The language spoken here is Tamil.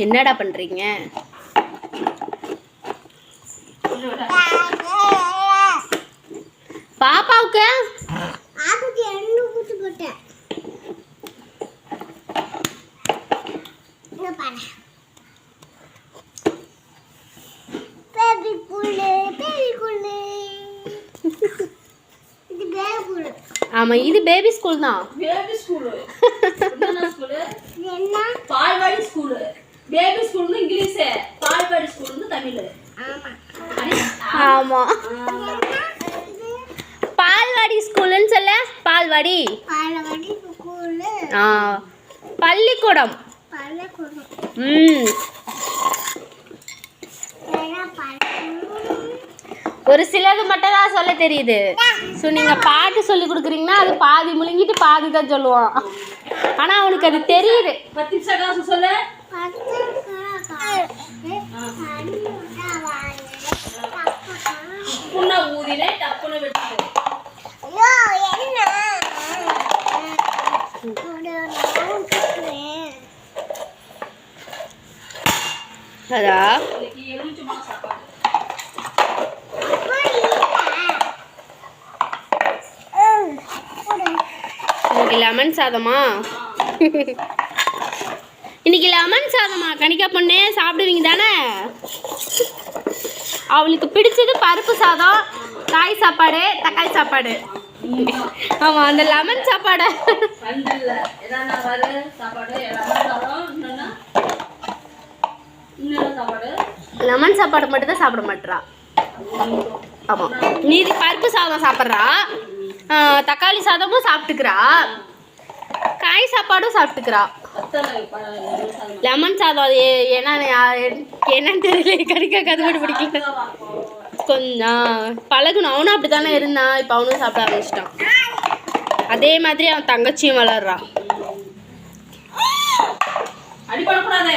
என்னடா பண்றீங்க? பாப்பாவுக்கு எண்ணெய் ஊத்தி போட்டேன். இங்க பாரு. Baby cool. இது பேபி கூல். ஆமா, இது பேபி ஸ்கூல் தான். Baby school. என்ன ஸ்கூல்? என்ன? பால்வாடி ஸ்கூல். பேபி ஸ்கூல்னு இங்கிலீஷ், பால்வாடி ஸ்கூல்னு தமிழ். ஆமா. பால்வாடி ஸ்கூல்னு சொல்ல. பால்வாடி ஸ்கூல். பள்ளிக்கூடம். பள்ளிக்கூடம். ஒரு சிலது மட்டும் தான் சொல்ல தெரியுது. ஸோ நீங்கள் பாட்டு சொல்லி கொடுக்குறீங்கன்னா அது பாதி முழுங்கிட்டு பாதி தான் சொல்லுவான். ஆனால் அவனுக்கு அது தெரியுது. 10 நிமிஷம் காசு சொல்லு. புண்ணா ஊதினே டப்புன்னு வெட்டு. அதா எலுமிச்சம்பழம் சாப்பாடு. இன்னைக்கு லெமன் சாதமா? இன்னைக்கு லெமன் சாதமா கணிக்கா பொண்ணு? சாப்பிடுவீங்க தானே? அவளுக்கு பிடிச்சது பருப்பு சாதம், காய் சாப்பாடு, தக்காளி சாப்பாடு. ஆமாம், அந்த லெமன் சாப்பாடு. லெமன் சாப்பாடு மட்டும் தான் சாப்பிட மாட்டா. ஆமாம், மீதி பருப்பு சாதம் சாப்பிட்றா, தக்காளி சாதமும் சாப்பிட்டுக்கிறா, காய் சாப்பாடும் சாப்பிட்டுக்கிறா. லெமன் சாதம் அது என்னன்னு தெரியல. கடிக்க கதுபடி பிடிக்கல. கொஞ்சம் பழகணும். அவனும் அப்படி தானே இருந்தான். இப்போ அவனும் சாப்பிட ஆரம்பிச்சிட்டான். அதே மாதிரி அவன் தங்கச்சியும் வளர்றான். அடிப்படக்கூடாது.